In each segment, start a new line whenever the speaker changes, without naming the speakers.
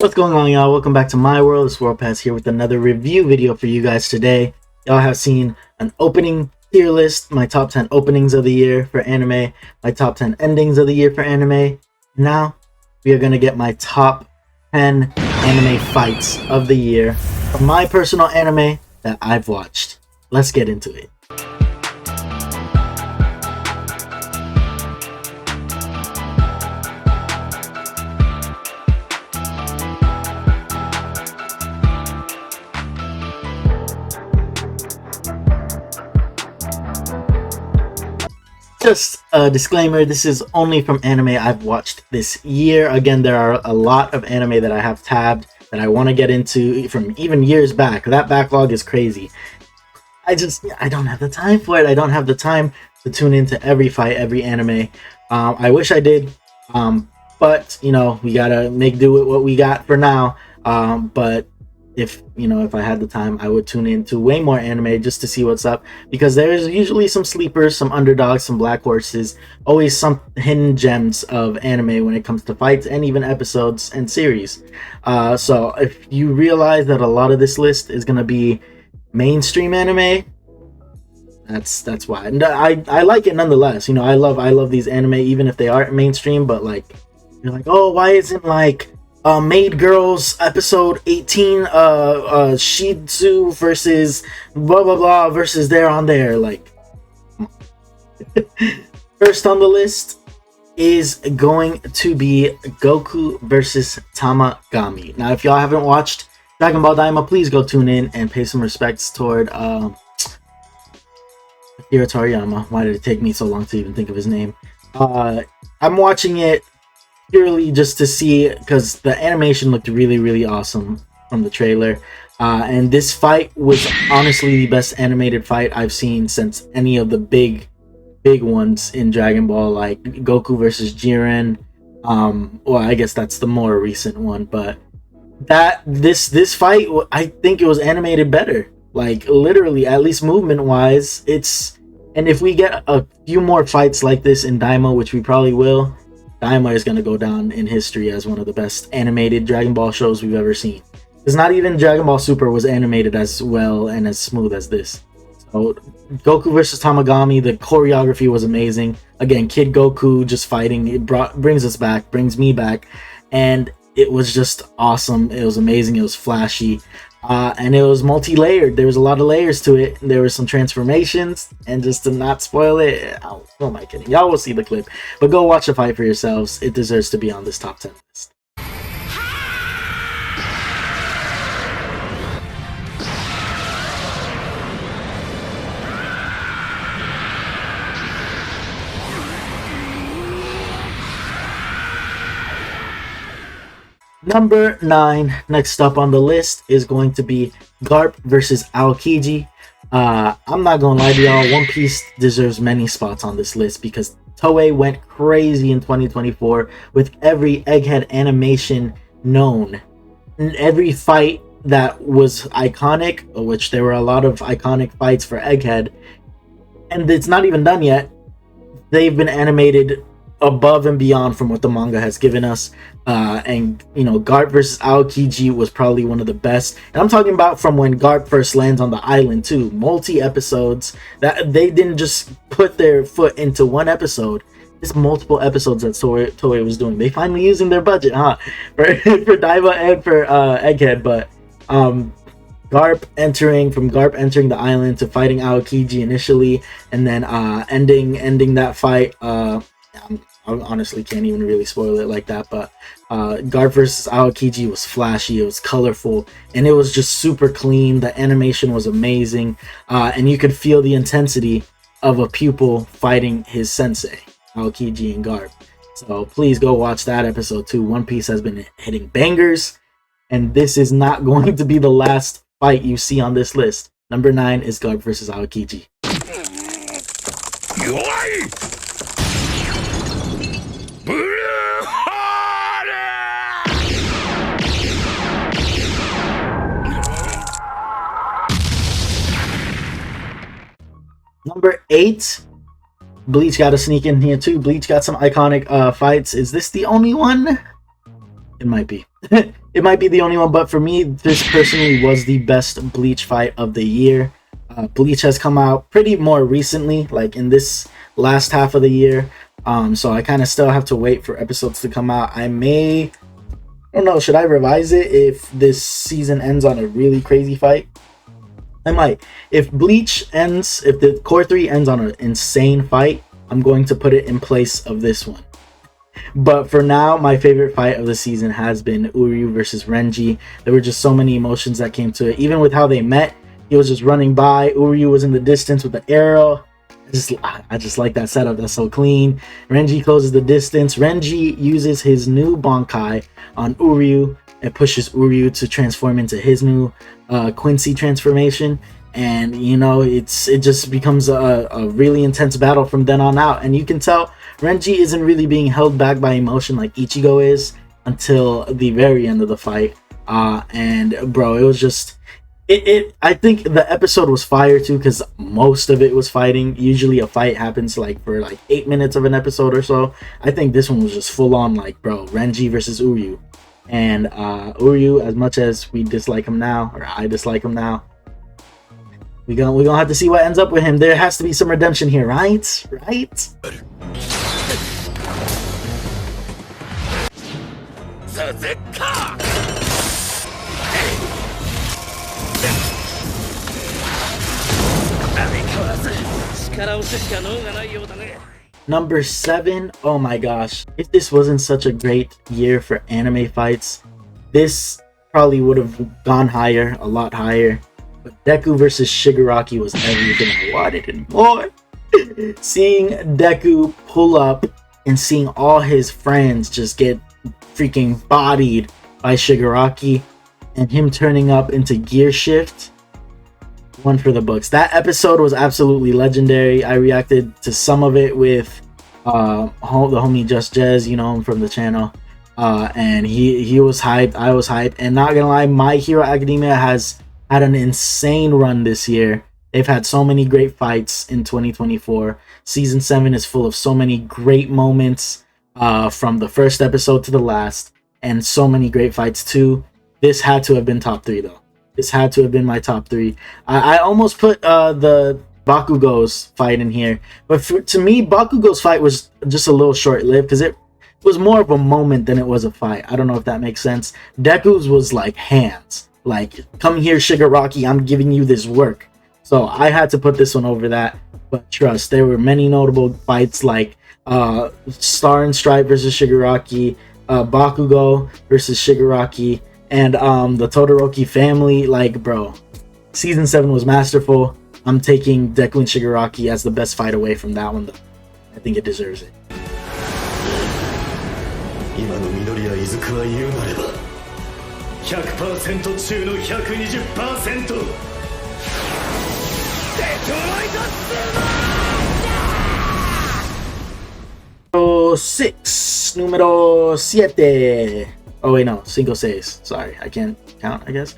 What's going on, y'all? Welcome back to my world. It's World Pass here with another review video for you guys today. Y'all have seen an opening tier list, my top 10 openings of the year for anime, my top 10 endings of the year for anime. Now we are going to get my top 10 anime fights of the year from my personal anime that I've watched. Let's get into it. Just a disclaimer, this is only from anime I've watched this year. Again, there are a lot of anime that I have tabbed that I want to get into from even years back. That backlog is crazy. I don't have the time for it. I don't have the time to tune into every fight, every anime. I wish I did, but you know, we gotta make do with what we got for now. But if I had the time, I would tune into way more anime just to see what's up, because there's usually some sleepers, some underdogs, some black horses, always some hidden gems of anime when it comes to fights and even episodes and series. So if you realize that a lot of this list is gonna be mainstream anime, that's why. And I like it nonetheless. I love these anime even if they aren't mainstream. But like, you're like, oh, why isn't like Maid Girls episode 18 Shitsu versus blah blah blah versus there on there? Like, first on the list is going to be Goku versus Tamagami. Now, if y'all haven't watched Dragon Ball Daima, please go tune in and pay some respects toward Akira Toriyama. Why did it take me so long to even think of his name? I'm watching it purely just to see, because the animation looked really awesome from the trailer, and this fight was honestly the best animated fight I've seen since any of the big ones in Dragon Ball, like Goku versus Jiren. Well, I guess that's the more recent one, but this fight, I think it was animated better, like literally, at least movement wise. And if we get a few more fights like this in Daima, which we probably will, Daima is going to go down in history as one of the best animated Dragon Ball shows we've ever seen. Because not even Dragon Ball Super was animated as well and as smooth as this. So Goku versus Tamagami, the choreography was amazing. Again, Kid Goku just fighting, it brings me back, and it was just awesome. It was amazing. It was flashy. And it was multi-layered. There was a lot of layers to it. There were some transformations, and just to not spoil it, oh, who am I kidding? Y'all will see the clip, but go watch the fight for yourselves. It deserves to be on this top 10 list. Number 9, next up on the list, is going to be Garp versus Aokiji. I'm not gonna lie to y'all, One Piece deserves many spots on this list because Toei went crazy in 2024 with every Egghead animation known. And every fight that was iconic, which there were a lot of iconic fights for Egghead, and it's not even done yet, they've been animated above and beyond from what the manga has given us. And Garp versus Aokiji was probably one of the best, and I'm talking about from when Garp first lands on the island too. Multi episodes, that they didn't just put their foot into one episode. It's multiple episodes that Toei was doing. They finally using their budget, for Daima and for Egghead. But Garp entering the island to fighting Aokiji initially, and then ending that fight. I honestly can't even really spoil it like that, but Garp versus Aokiji was flashy, it was colorful, and it was just super clean. The animation was amazing, and you could feel the intensity of a pupil fighting his sensei, Aokiji and Garp. So please go watch that episode too. One Piece has been hitting bangers, and this is not going to be the last fight you see on this list. Number 9 is Garp versus Aokiji. Number 8, Bleach got to sneak in here too. Bleach got some iconic fights. Is this the only one? It might be. It might be the only one, but for me, this personally was the best Bleach fight of the year. Bleach has come out pretty more recently, like in this last half of the year. So I kind of still have to wait for episodes to come out. I don't know, should I revise it if this season ends on a really crazy fight? I might. If the core 3 ends on an insane fight, I'm going to put it in place of this one. But for now, my favorite fight of the season has been Uryu versus Renji. There were just so many emotions that came to it. Even with how they met, he was just running by. Uryu was in the distance with the arrow. I just like that setup. That's so clean. Renji closes the distance. Renji uses his new Bankai on Uryu and pushes Uryu to transform into his new Quincy transformation. And you know, it just becomes a really intense battle from then on out. And you can tell Renji isn't really being held back by emotion like Ichigo is until the very end of the fight. And bro, it was just I think the episode was fire too, because most of it was fighting. Usually a fight happens like for like 8 minutes of an episode or so. I think this one was just full on, like, bro, Renji versus Uryu. And Uryu, as much as we dislike him now, or I dislike him now, we're gonna have to see what ends up with him. There has to be some redemption here, right? Right? Number 7, oh my gosh. If this wasn't such a great year for anime fights, this probably would have gone higher, a lot higher. But Deku versus Shigaraki was everything I wanted and more. Seeing Deku pull up and seeing all his friends just get freaking bodied by Shigaraki and him turning up into Gear Shift, one for the books. That episode was absolutely legendary. I reacted to some of it with the homie Just Jez, you know him from the channel, and he was hyped. I was hyped, and not gonna lie, My Hero Academia has had an insane run this year. They've had so many great fights in 2024. Season 7 is full of so many great moments, from the first episode to the last, and so many great fights too. This had to have been top 3 though. This had to have been my top 3. I almost put the Bakugo's fight in here, but to me, Bakugo's fight was just a little short-lived because it was more of a moment than it was a fight. I don't know if that makes sense. Deku's was like hands, like, come here Shigaraki, I'm giving you this work. So I had to put this one over that. But trust, there were many notable fights like Star and Stripe versus Shigaraki, Bakugo versus Shigaraki, and the Todoroki family. Like, bro, season 7 was masterful. I'm taking Deku and Shigaraki as the best fight away from that one though. I think it deserves it. Numero 7. Oh wait, no, cinco seis. Sorry, I can't count, I guess.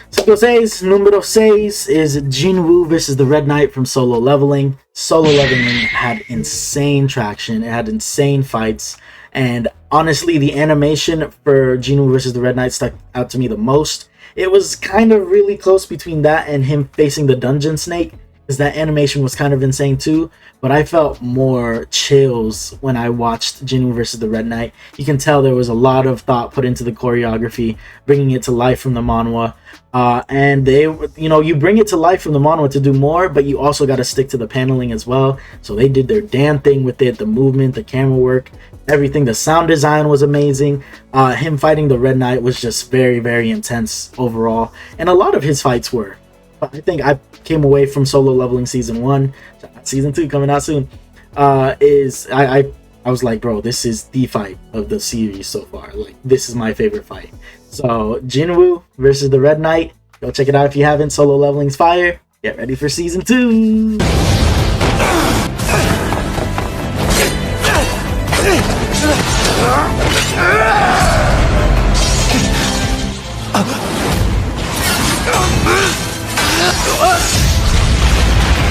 Cinco seis, numero 6 is Jinwoo versus the Red Knight from Solo Leveling. Solo Leveling had insane traction. It had insane fights. And honestly, the animation for Jinwoo versus the Red Knight stuck out to me the most. It was kind of really close between that and him facing the Dungeon Snake, because that animation was kind of insane too. But I felt more chills when I watched Jinwoo versus the Red Knight. You can tell there was a lot of thought put into the choreography, bringing it to life from the manhwa. And they, you know, you bring it to life from the manhwa to do more, but you also got to stick to the paneling as well. So they did their damn thing with it. The movement, the camera work, everything. The sound design was amazing. Him fighting the Red Knight was just very, very intense overall. And a lot of his fights were. I think I came away from Solo Leveling season 1, season 2 coming out soon. I was like, bro, this is the fight of the series so far. Like, this is my favorite fight. So Jinwoo versus the Red Knight. Go check it out if you haven't. Solo Leveling's fire. Get ready for season 2.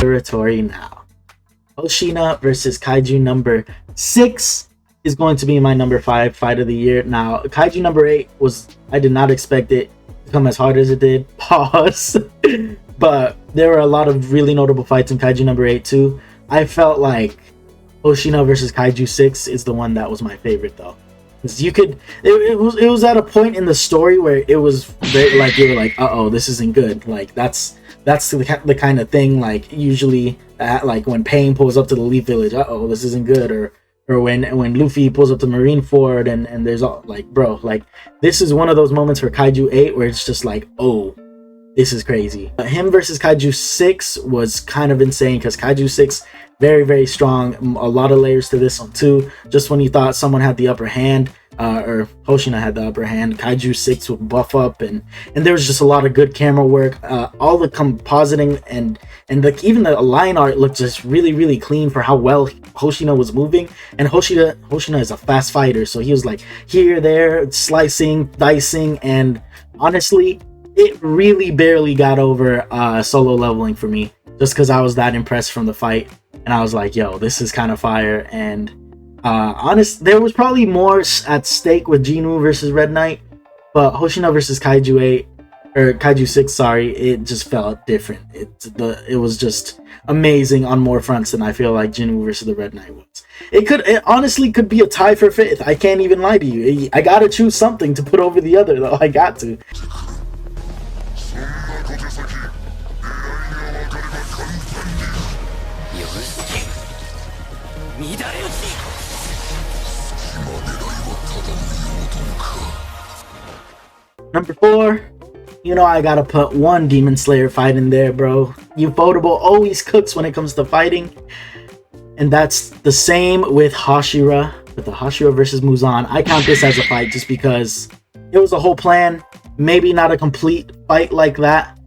Territory now. Hoshina versus Kaiju number 6. is going to be my number 5 fight of the year. Now, Kaiju number 8 was, I did not expect it to come as hard as it did. Pause. But there were a lot of really notable fights in Kaiju number 8 too. I felt like Hoshino versus Kaiju 6 is the one that was my favorite though. Because you could, it was at a point in the story where it was very, like, you were like, uh-oh, this isn't good. Like, that's the kind of thing, like, usually, like, when Pain pulls up to the Leaf Village, uh-oh, this isn't good, or when Luffy pulls up to Marineford, and there's all, like, bro, like, this is one of those moments for Kaiju 8 where it's just like, oh, this is crazy. Him versus Kaiju 6 was kind of insane, because Kaiju 6, very, very strong. A lot of layers to this one too. Just when you thought someone had the upper hand, or Hoshino had the upper hand, Kaiju 6 would buff up, and there was just a lot of good camera work. All the compositing and even the line art looked just really, really clean for how well Hoshino was moving. And Hoshino is a fast fighter, so he was like here, there, slicing, dicing, and honestly, it really barely got over solo leveling for me, just because I was that impressed from the fight, and I was like, yo, this is kind of fire. And there was probably more at stake with Jinwoo versus Red Knight, but Hoshino versus Kaiju 8, or Kaiju 6, sorry, it just felt different. It was just amazing on more fronts than I feel like Jinwoo versus the Red Knight was. It honestly could be a tie for 5th. I can't even lie to you. I gotta choose something to put over the other, though. I got to. Number 4, you know I gotta put one Demon Slayer fight in there, bro. Ufotable always cooks when it comes to fighting, and that's the same with Hashira, with the Hashira versus Muzan. I count this as a fight just because it was a whole plan. Maybe not a complete fight like that,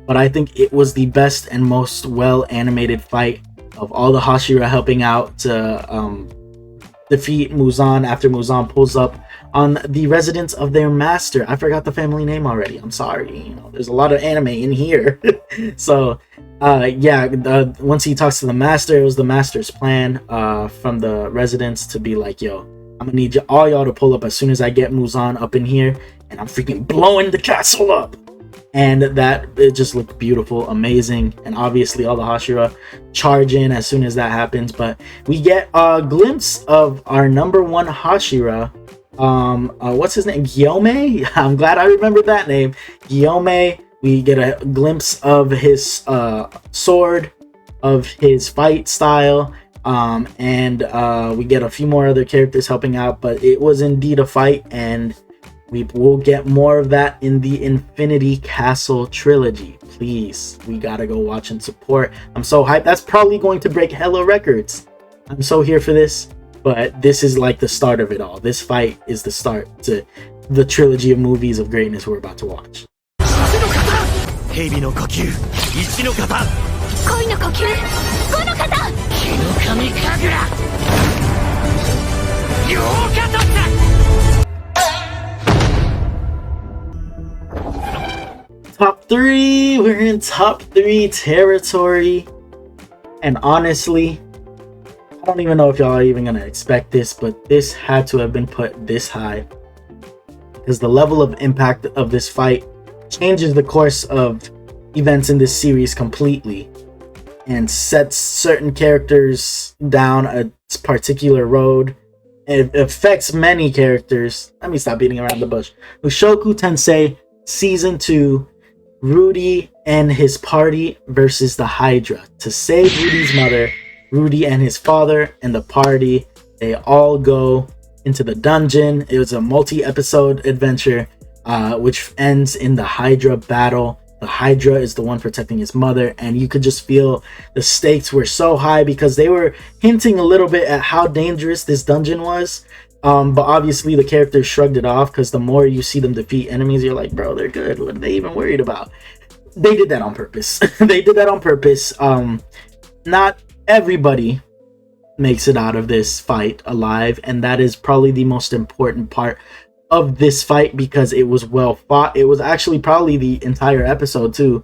but I think it was the best and most well animated fight of all the Hashira helping out to defeat Muzan after Muzan pulls up on the residence of their master. I forgot the family name already. I'm sorry. You know, there's a lot of anime in here. So, yeah, once he talks to the master, it was the master's plan from the residence to be like, yo, I'm gonna need all y'all to pull up as soon as I get Muzan up in here, and I'm freaking blowing the castle up. And it just looked beautiful, amazing, and obviously all the Hashira charge in as soon as that happens. But we get a glimpse of our number 1 Hashira. What's his name? Gyome? I'm glad I remembered that name. Gyome. We get a glimpse of his sword, of his fight style, and we get a few more other characters helping out. But it was indeed a fight, and we will get more of that in the Infinity Castle trilogy. Please, we gotta go watch and support. I'm so hyped. That's probably going to break hella records. I'm so here for this. But this is like the start of it all. This fight is the start to the trilogy of movies of greatness we're about to watch. Top 3, we're in top 3 territory, and honestly, I don't even know if y'all are even gonna expect this, but this had to have been put this high, because the level of impact of this fight changes the course of events in this series completely, and sets certain characters down a particular road. It affects many characters. Let me stop beating around the bush. Mushoku Tensei Season 2, Rudy and his party versus the Hydra. To save Rudy's mother, Rudy and his father and the party, they all go into the dungeon. It was a multi-episode adventure, which ends in the Hydra battle. The Hydra is the one protecting his mother, and you could just feel the stakes were so high because they were hinting a little bit at how dangerous this dungeon was. But obviously the characters shrugged it off, because the more you see them defeat enemies, you're like, bro, they're good. What are they even worried about? They did that on purpose. They did that on purpose. Not everybody makes it out of this fight alive, and that is probably the most important part of this fight, because it was well fought. It was actually probably the entire episode too.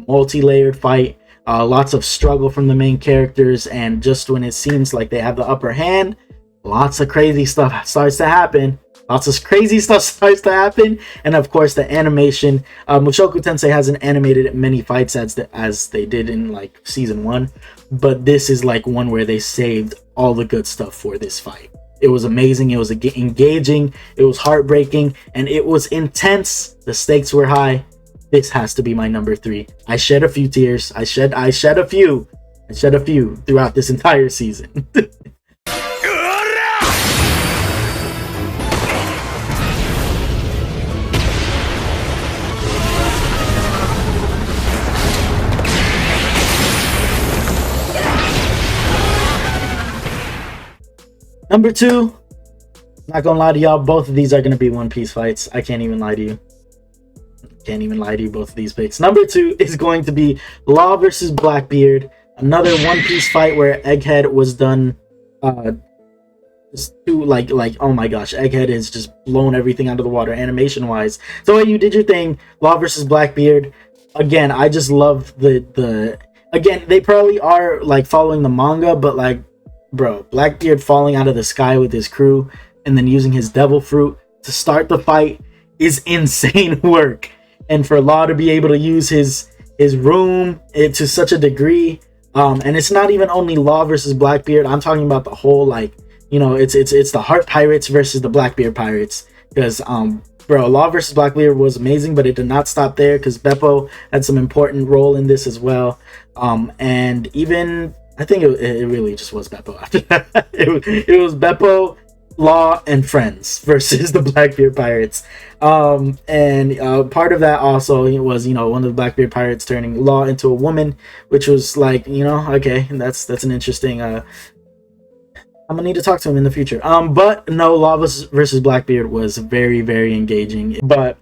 Multi-layered fight, lots of struggle from the main characters, and just when it seems like they have the upper hand, lots of crazy stuff starts to happen. Lots of crazy stuff starts to happen, and of course the animation. Mushoku Tensei hasn't animated many fights as they did in like season 1, but this is like one where they saved all the good stuff for this fight. It was amazing. It was engaging. It was heartbreaking, and it was intense. The stakes were high. This has to be my number 3. I shed a few tears. I shed a few throughout this entire season. Number 2, not gonna lie to y'all, both of these are gonna be One Piece fights. I can't even lie to you. Both of these picks. Number 2 is going to be Law versus Blackbeard. Another One Piece fight where Egghead was done just too like oh my gosh, Egghead is just blown everything out of the water animation wise. So you did your thing. Law versus Blackbeard. Again, I just love the again, they probably are like following the manga, but like, bro, Blackbeard falling out of the sky with his crew and then using his devil fruit to start the fight is insane work. And for Law to be able to use his room to such a degree, and it's not even only Law versus Blackbeard. I'm talking about the whole, like, you know, it's the Heart Pirates versus the Blackbeard Pirates. Because bro, Law versus Blackbeard was amazing, but it did not stop there because Beppo had some important role in this as well. And even I think it really just was Beppo after that. It was Beppo, Law, and friends versus the Blackbeard Pirates. And part of that also was, you know, one of the Blackbeard Pirates turning Law into a woman, which was like, you know, okay, that's an interesting. I'm gonna need to talk to him in the future. But no, Law versus Blackbeard was very, very engaging. But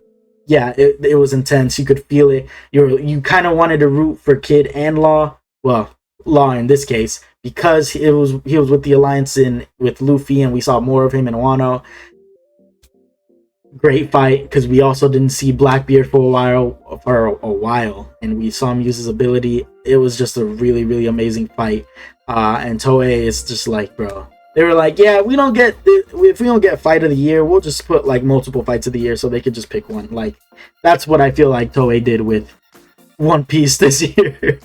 yeah, it was intense. You could feel it. You kind of wanted to root for Kid and Law. Well, Law in this case, because he was with the alliance with Luffy, and we saw more of him in Wano. Great fight, because we also didn't see Blackbeard for a while, and we saw him use his ability. It was just a really, really amazing fight. And Toei is just like, bro, they were like, yeah, if we don't get fight of the year, we'll just put like multiple fights of the year so they could just pick one. Like, that's what I feel like Toei did with One Piece this year.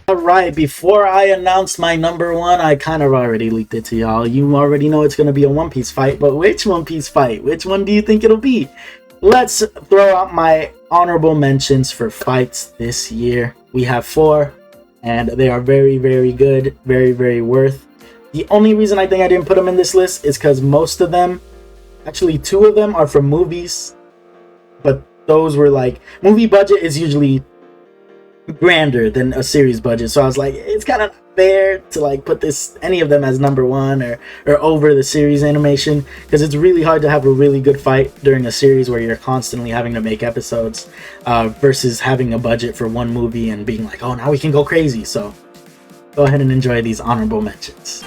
Alright, before I announce my number 1, I kind of already leaked it to y'all. You already know it's going to be a One Piece fight, but which One Piece fight? Which one do you think it'll be? Let's throw out my honorable mentions for fights this year. We have 4, and they are very, very good, very, very worth. The only reason I think I didn't put them in this list is because most of them, actually 2 of them, are from movies, but those were like, movie budget is usually grander than a series budget, so I was like, it's kind of fair to like put any of them as number 1 or over the series animation, because it's really hard to have a really good fight during a series where you're constantly having to make episodes versus having a budget for one movie and being like, oh, now we can go crazy. So go ahead and enjoy these honorable mentions.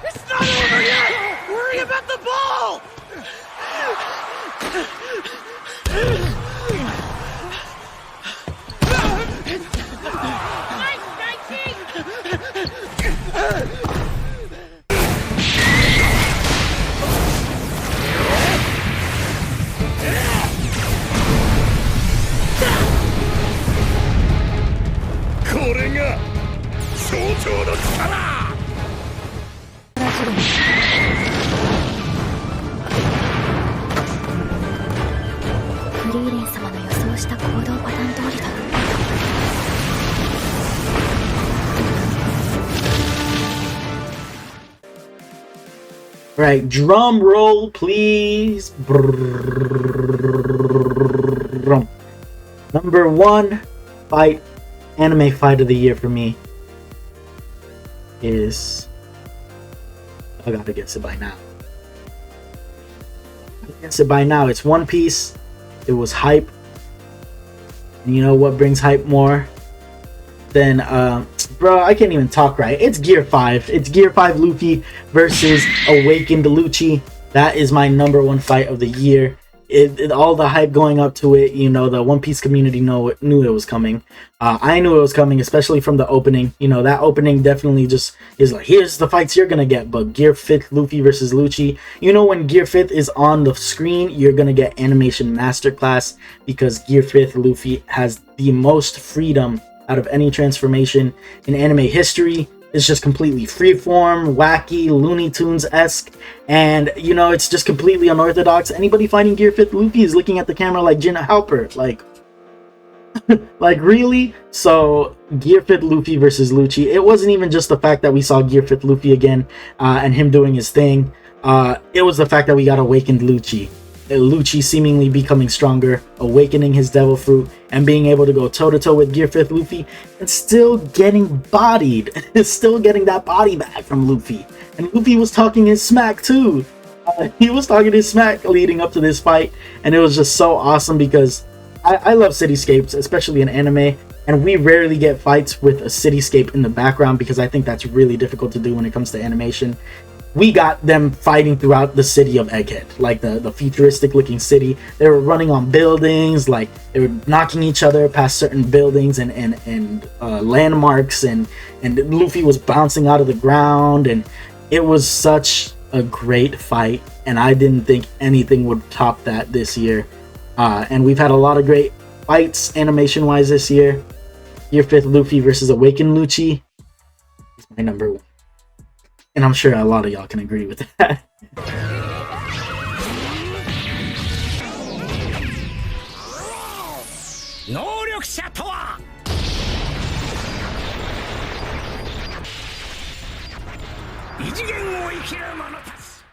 It's not over yet! Worry about the ball!
Right, drum roll, please. Number 1 fight, anime fight of the year for me is, I gotta guess it by now, guess it by now. It's One Piece. It was hype. And you know what brings hype more than bro, I can't even talk right. It's Gear 5. It's Gear 5 Luffy versus Awakened Lucci. That is my #1 fight of the year. All the hype going up to it, you know, the One Piece community knew it was coming. I knew it was coming, especially from the opening. You know, that opening definitely just is like, here's the fights you're gonna get. But Gear 5th Luffy versus Lucci, you know, when Gear 5th is on the screen, you're gonna get animation masterclass, because Gear 5th Luffy has the most freedom out of any transformation in anime history. It's just completely freeform, wacky, Looney Tunes-esque, and you know, it's just completely unorthodox. Anybody fighting Gear 5th Luffy is looking at the camera like Jenna Halpert, like really? So Gear 5th Luffy versus Lucci. It wasn't even just the fact that we saw Gear 5th Luffy again and him doing his thing. It was the fact that we got Awakened Lucci. Lucci seemingly becoming stronger, awakening his devil fruit, and being able to go toe-to-toe with Gear 5th Luffy, and still getting bodied. Still getting that body back from Luffy. And Luffy was talking his smack too. He was talking his smack leading up to this fight, and it was just so awesome because I love cityscapes, especially in anime, and we rarely get fights with a cityscape in the background because I think that's really difficult to do when it comes to animation. We got them fighting throughout the city of Egghead, like the futuristic looking city. They were running on buildings, like they were knocking each other past certain buildings and landmarks, and Luffy was bouncing out of the ground, and it was such a great fight, and I didn't think anything would top that this year. And we've had a lot of great fights animation wise this year. Year 5th Luffy versus Awakened Lucci is my #1. And I'm sure a lot of y'all can agree with that.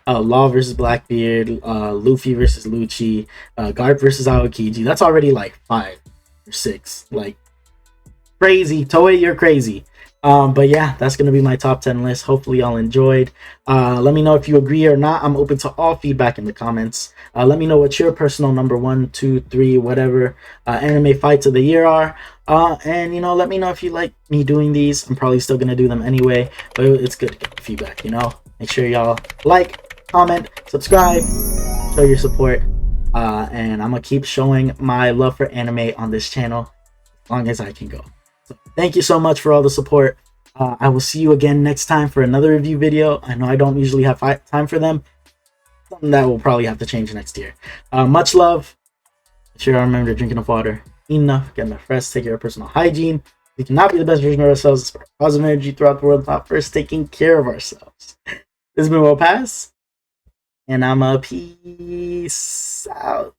Law versus Blackbeard, Luffy versus Lucci, Garp versus Aokiji. That's already like 5 or 6. Like, crazy. Toei, you're crazy. But yeah, that's gonna be my top 10 list. Hopefully y'all enjoyed. Let me know if you agree or not. I'm open to all feedback in the comments. Let me know what your personal #1, 2, 3, whatever anime fights of the year are. And you know, let me know if you like me doing these. I'm probably still gonna do them anyway, but it's good to get feedback, you know. Make sure y'all like, comment, subscribe, show your support, and I'm gonna keep showing my love for anime on this channel as long as I can go. So thank you so much for all the support. I will see you again next time for another review video. I know I don't usually have time for them. Something that will probably have to change next year. Much love. Make sure I remember to drink enough water, eat enough, get enough rest, take care of personal hygiene. We cannot be the best version of ourselves. Spread positive energy throughout the world, not first taking care of ourselves. This has been Will Pass, and I'm a peace out.